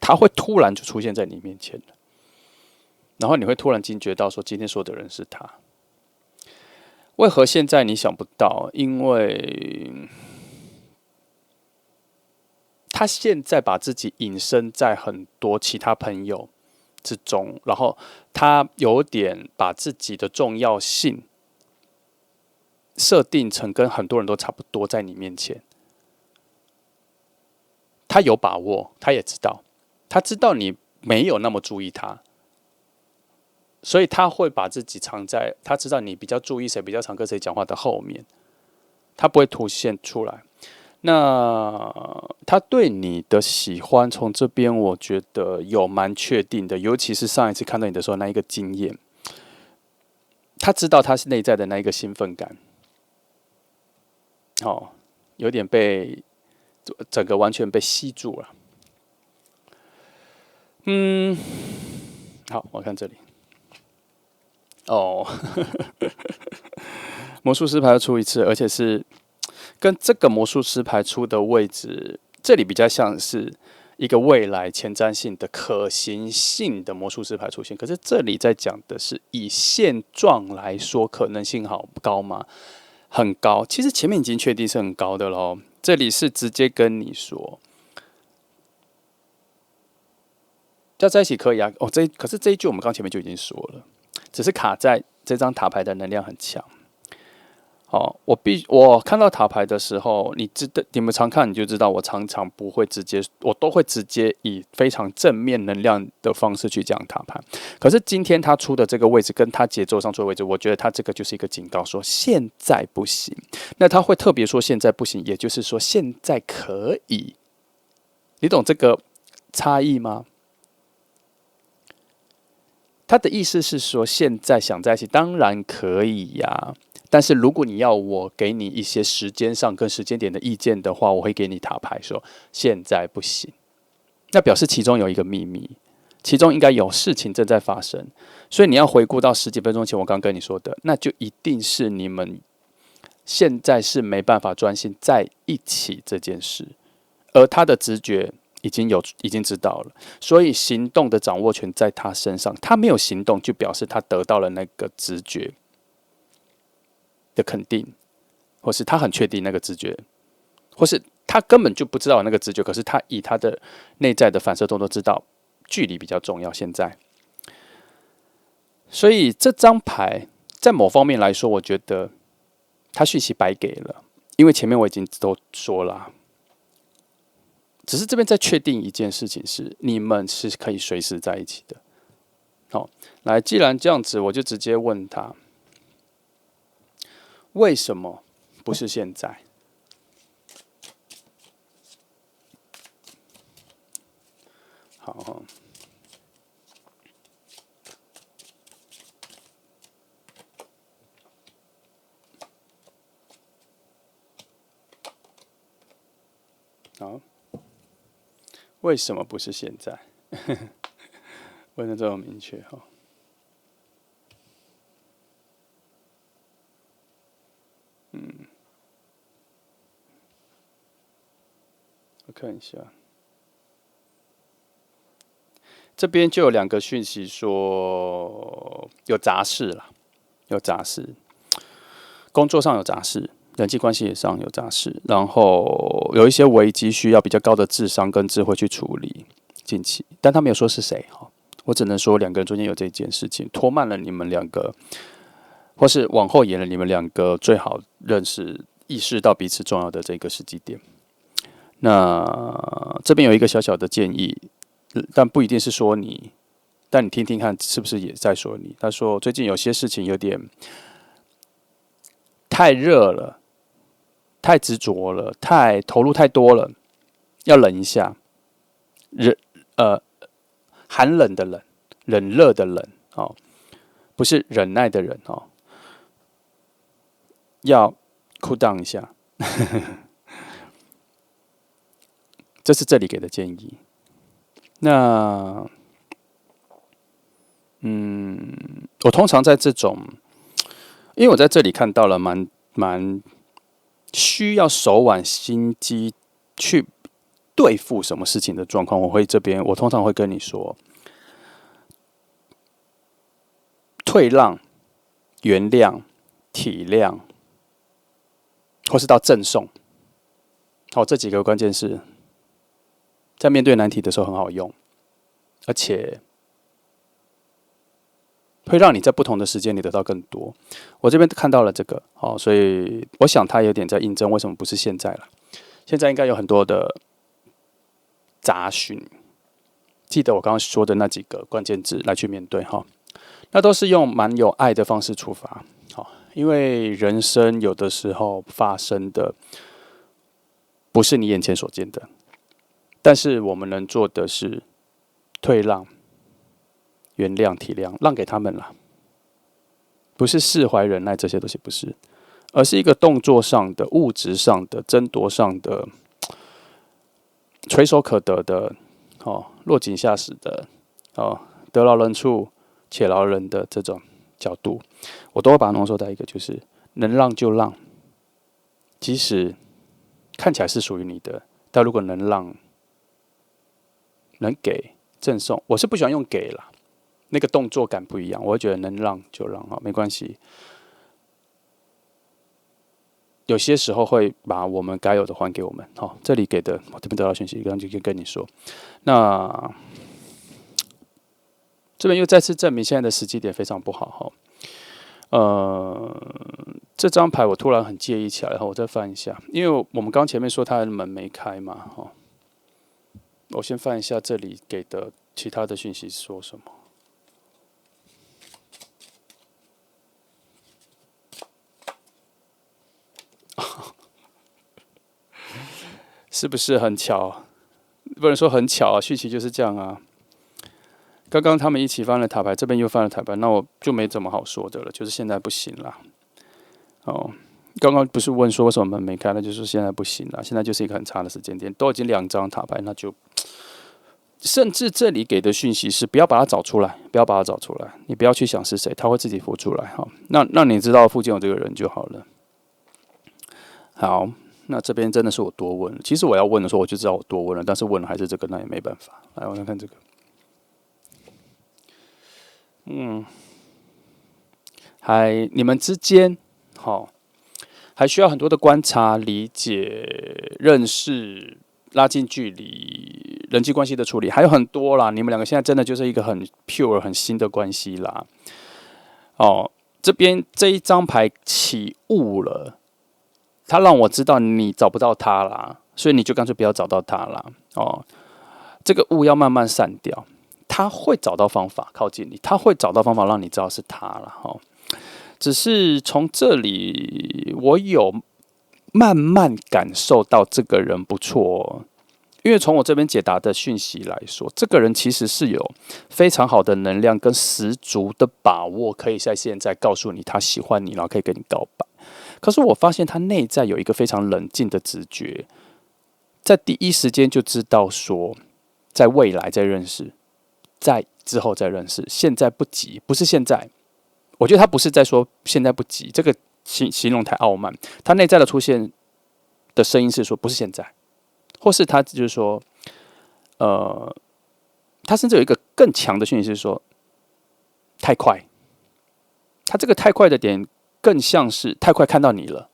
他会突然就出现在你面前了，然后你会突然惊觉到说，今天说的人是他。为何现在你想不到？因为他现在把自己隐身在很多其他朋友之中，然后他有点把自己的重要性设定成跟很多人都差不多，在你面前，他有把握，他也知道，他知道你没有那么注意他，所以他会把自己藏在他知道你比较注意谁，比较常跟谁讲话的后面，他不会凸显出来。那他对你的喜欢，从这边我觉得有蛮确定的，尤其是上一次看到你的时候那一个经验，他知道他是内在的那一个兴奋感，有点被整个完全被吸住了。好，我看这里。魔术师牌要出一次，而且是跟这个魔术师牌出的位置，这里比较像是一个未来前瞻性的可行性的魔术师牌出现。可是这里在讲的是以现状来说，可能性好高吗？很高，其实前面已经确定是很高的咯。这里是直接跟你说要在一起可以啊。可是这一句我们刚前面就已经说了，只是卡在这张塔牌的能量很强。我看到塔牌的时候，你们常看你就知道，我常常不会直接，我都会直接以非常正面能量的方式去讲塔牌。可是今天他出的这个位置，跟他节奏上出的位置，我觉得他这个就是一个警告，说现在不行。那他会特别说现在不行，也就是说现在可以。你懂这个差异吗？他的意思是说，现在想在一起当然可以呀。但是如果你要我给你一些时间上跟时间点的意见的话，我会给你塔牌说现在不行，那表示其中有一个秘密，其中应该有事情正在发生，所以你要回顾到十几分钟前我刚跟你说的，那就一定是你们现在是没办法专心在一起这件事，而他的直觉已经知道了，所以行动的掌握权在他身上，他没有行动就表示他得到了那个直觉的肯定，或是他很确定那个直觉，或是他根本就不知道那个直觉，可是他以他的内在的反射动作知道距离比较重要。现在，所以这张牌在某方面来说，我觉得他讯息白给了，因为前面我已经都说了，只是这边再确定一件事情是，你们是可以随时在一起的。好，来，既然这样子，我就直接问他。为什么不是现在？好，好，为什么不是现在？问的这么明确哈。我看一下，这边就有2个讯息说有杂事啦，有杂事，工作上有杂事，人际关系上有杂事，然后有一些危机需要比较高的智商跟智慧去处理。近期，但他没有说是谁哈，我只能说2个人中间有这件事情，拖慢了你们2个，或是往后延了你们2个最好认识、意识到彼此重要的这个时机点。那这边有一个小小的建议，但不一定是说你，但你听听看是不是也在说你。他说最近有些事情有点太热了，太执着了，太投入太多了，要冷一下。寒冷的冷，冷热的冷哦，不是忍耐的忍哦，要 cool down 一下。这是这里给的建议。那，我通常在这种，因为我在这里看到了蛮需要手腕心机去对付什么事情的状况，我通常会跟你说，退让、原谅、体谅，或是到赠送。好，这几个关键是在面对难题的时候很好用，而且会让你在不同的时间里得到更多。我这边看到了这个，所以我想他有点在印证为什么不是现在了。现在应该有很多的杂讯，记得我刚刚说的那几个关键字来去面对哈。那都是用蛮有爱的方式出发，因为人生有的时候发生的不是你眼前所见的，但是我们能做的是退让、原谅、体谅，让给他们啦，不是释怀、忍耐这些东西，不是，而是一个动作上的、物质上的、争夺上的、垂手可得的，落井下石的，得饶人处且饶人的这种角度，我都会把它浓缩在一个，就是能让就让，即使看起来是属于你的，但如果能让、能给、赠送，我是不喜欢用给啦，那个动作感不一样，我会觉得能让就让，没关系。有些时候会把我们该有的还给我们。好，这里给的我这边得到讯息，刚刚就跟你说，那这边又再次证明现在的时机点非常不好哈。这张牌我突然很介意起来，我再翻一下，因为我们刚前面说他的门没开嘛，我先翻一下这里给的其他的讯息说什么。是不是很巧？不能说很巧啊，讯息就是这样啊。刚刚他们一起翻了塔牌，这边又翻了塔牌，那我就没怎么好说的了，就是现在不行啦。刚刚不是问说为什么门没开，那就是现在不行了，现在就是一个很差的时间点，都已经2张塔牌，那就甚至这里给的讯息是不要把它找出来，不要把它找出来，你不要去想是谁，他会自己浮出来。好，那你知道附近有这个人就好了。好，那这边真的是我多问了，其实我要问的时候我就知道我多问了，但是问了还是这个，那也没办法。来，我来看这个。你们之间，还需要很多的观察、理解、认识、拉近距离、人际关系的处理，还有很多啦。你们2个现在真的就是一个很 pure、很新的关系啦。这边这一张牌起雾了，他让我知道你找不到他啦，所以你就干脆不要找到他啦。这个雾要慢慢散掉。他会找到方法靠近你，他会找到方法让你知道是他了。只是从这里，我有慢慢感受到这个人不错，因为从我这边解答的讯息来说，这个人其实是有非常好的能量跟十足的把握，可以在现在告诉你他喜欢你，然后可以跟你告白。可是我发现他内在有一个非常冷静的直觉，在第一时间就知道说，在未来再认识。在之后再认识，现在不急，不是现在。我觉得他不是在说现在不急，这个形容太傲慢。他内在的出现的声音是说不是现在，或是他就是说，他甚至有一个更强的讯息是说太快。他这个太快的点更像是太快看到你了，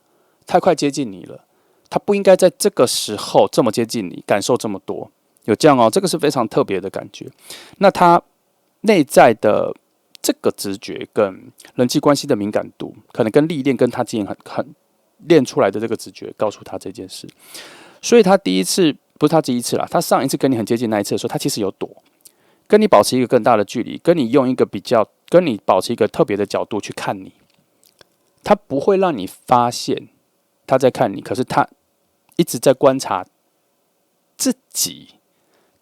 太快接近你了。他不应该在这个时候这么接近你，感受这么多。有这样这个是非常特别的感觉。那他内在的这个直觉跟人际关系的敏感度，可能跟历练跟他之前很练出来的这个直觉，告诉他这件事。所以他第一次不是他第一次啦，他上一次跟你很接近那一次的时候，他其实有躲，跟你保持一个更大的距离，跟你用一个跟你保持一个特别的角度去看你。他不会让你发现他在看你，可是他一直在观察自己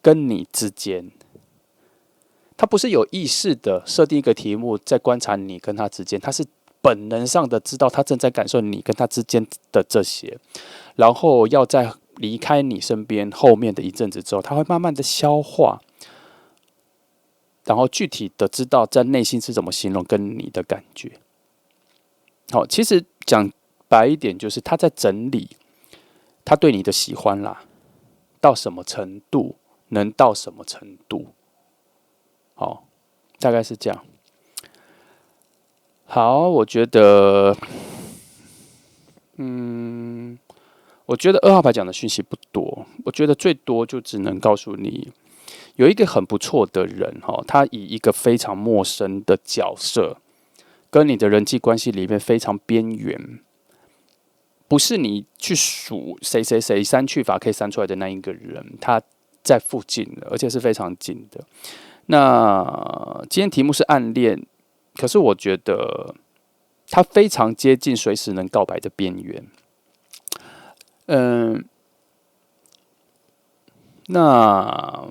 跟你之间，他不是有意识的设定一个题目在观察你跟他之间，他是本能上的知道他正在感受你跟他之间的这些，然后要在离开你身边后面的一阵子之后，他会慢慢的消化，然后具体的知道在内心是怎么形容跟你的感觉。好，其实讲白一点，就是他在整理他对你的喜欢啦，到什么程度。能到什么程度？好，大概是这样。好，我觉得，我觉得2号牌讲的讯息不多，我觉得最多就只能告诉你，有一个很不错的人他以一个非常陌生的角色，跟你的人际关系里面非常边缘，不是你去数谁谁谁删去法可以删出来的那一个人，他在附近的，而且是非常近的。那今天题目是暗恋，可是我觉得他非常接近随时能告白的边缘。那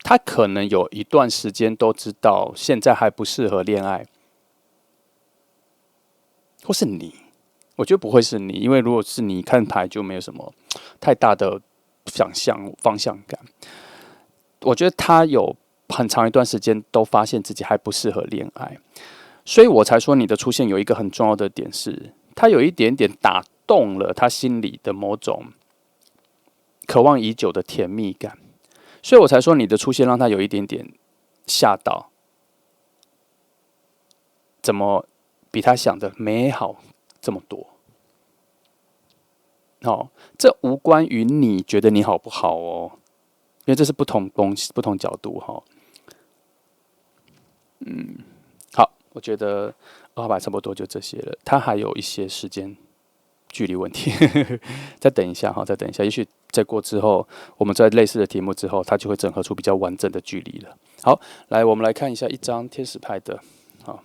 他可能有一段时间都知道现在还不适合恋爱，或是你。我觉得不会是你，因为如果是你看牌，就没有什么太大的方向感。我觉得他有很长一段时间都发现自己还不适合恋爱，所以我才说你的出现有一个很重要的点是，他有一点点打动了他心里的某种渴望已久的甜蜜感，所以我才说你的出现让他有一点点吓到，怎么比他想的美好这么多。这无关于你觉得你好不好哦，因为这是不同东西、不同角度哈。好，我觉得2号牌差不多就这些了，它还有一些时间距离问题，再等一下哈，再等一下，也许再过之后，我们在类似的题目之后，它就会整合出比较完整的距离了。好，来，我们来看一下一张天使牌的，好，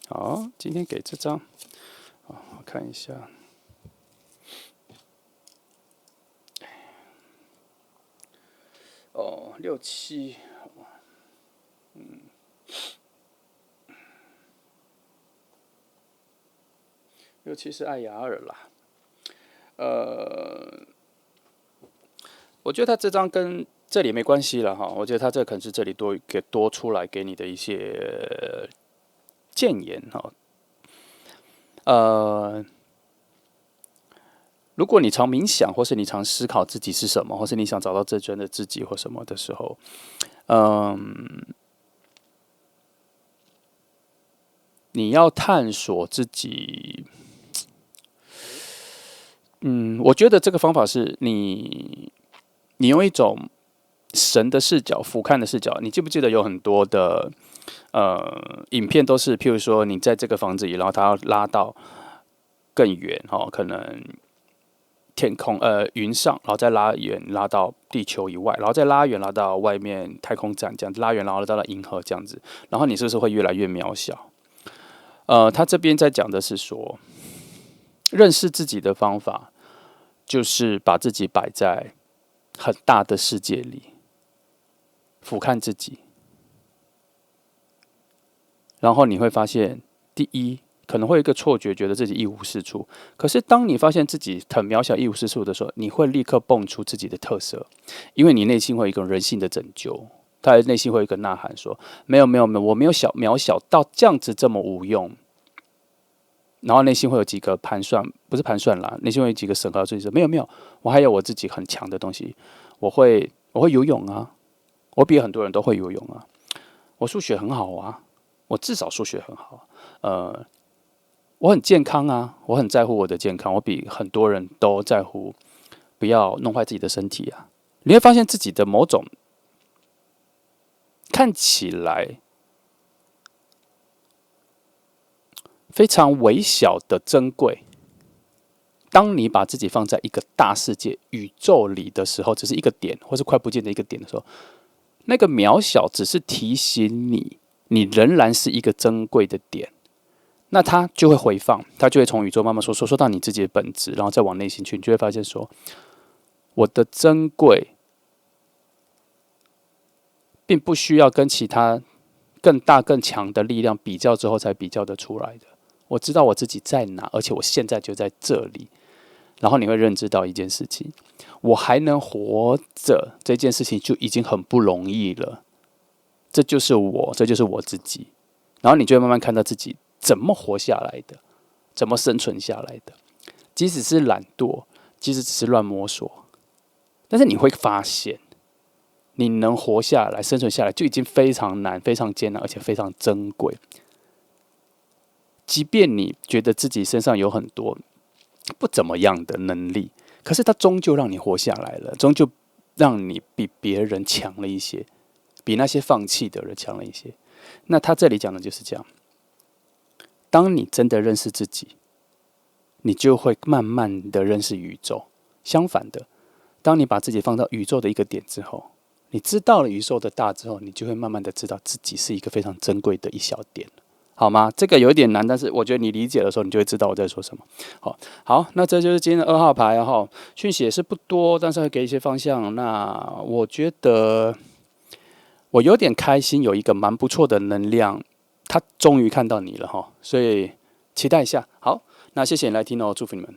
好，今天给这张，我看一下，哦，6、7，6、7是艾雅尔啦，我觉得他这张跟这里没关系了哈，我觉得他这可能是这里多出来给你的一些谏言哈。如果你常冥想，或是你常思考自己是什么，或是你想找到真正的自己或什么的时候，你要探索自己。我觉得这个方法是你用一种神的视角、俯瞰的视角。你记不记得有很多的影片都是，譬如说你在这个房子里，然后它要拉到更远可能天空云上，然后再拉远拉到地球以外，然后再拉远拉到外面太空站，这样子拉远然后到银河这样子，然后你是不是会越来越渺小？他这边在讲的是说，认识自己的方法就是把自己摆在很大的世界里，俯瞰自己，然后你会发现，第一，可能会有一个错觉，觉得自己一无是处。可是当你发现自己很渺小、一无是处的时候，你会立刻蹦出自己的特色，因为你内心会有一个人性的拯救，他的内心会有一个呐喊说：没有，我没有渺小到这样子这么无用。然后内心会有几个盘算，不是盘算啦，内心会有几个审核，自己说没有，我还有我自己很强的东西，我会游泳啊，我比很多人都会游泳啊，我数学很好啊，我至少数学很好，我很健康啊，我很在乎我的健康，我比很多人都在乎，不要弄坏自己的身体啊。你会发现自己的某种看起来非常微小的珍贵，当你把自己放在一个大世界、宇宙里的时候，只是一个点，或是快不见的一个点的时候，那个渺小只是提醒你，你仍然是一个珍贵的点。那它就会回放，它就会从宇宙慢慢说到你自己的本质，然后再往内心去，你就会发现说，我的珍贵，并不需要跟其他更大更强的力量比较之后才比较得出来的。我知道我自己在哪，而且我现在就在这里。然后你会认知到一件事情，我还能活着，这件事情就已经很不容易了。这就是我，这就是我自己。然后你就会慢慢看到自己怎么活下来的，怎么生存下来的。即使是懒惰，即使只是乱摸索，但是你会发现，你能活下来、生存下来，就已经非常难、非常艰难，而且非常珍贵。即便你觉得自己身上有很多不怎么样的能力，可是它终究让你活下来了，终究让你比别人强了一些，比那些放弃的人强了一些。那他这里讲的就是这样：当你真的认识自己，你就会慢慢的认识宇宙。相反的，当你把自己放到宇宙的一个点之后，你知道了宇宙的大之后，你就会慢慢的知道自己是一个非常珍贵的一小点。好吗？这个有点难，但是我觉得你理解的时候，你就会知道我在说什么。好，那这就是今天的2号牌哈，讯息也是不多，但是会给一些方向。那我觉得我有点开心，有一个蛮不错的能量，他终于看到你了哈，所以期待一下。好，那谢谢你来听哦，祝福你们。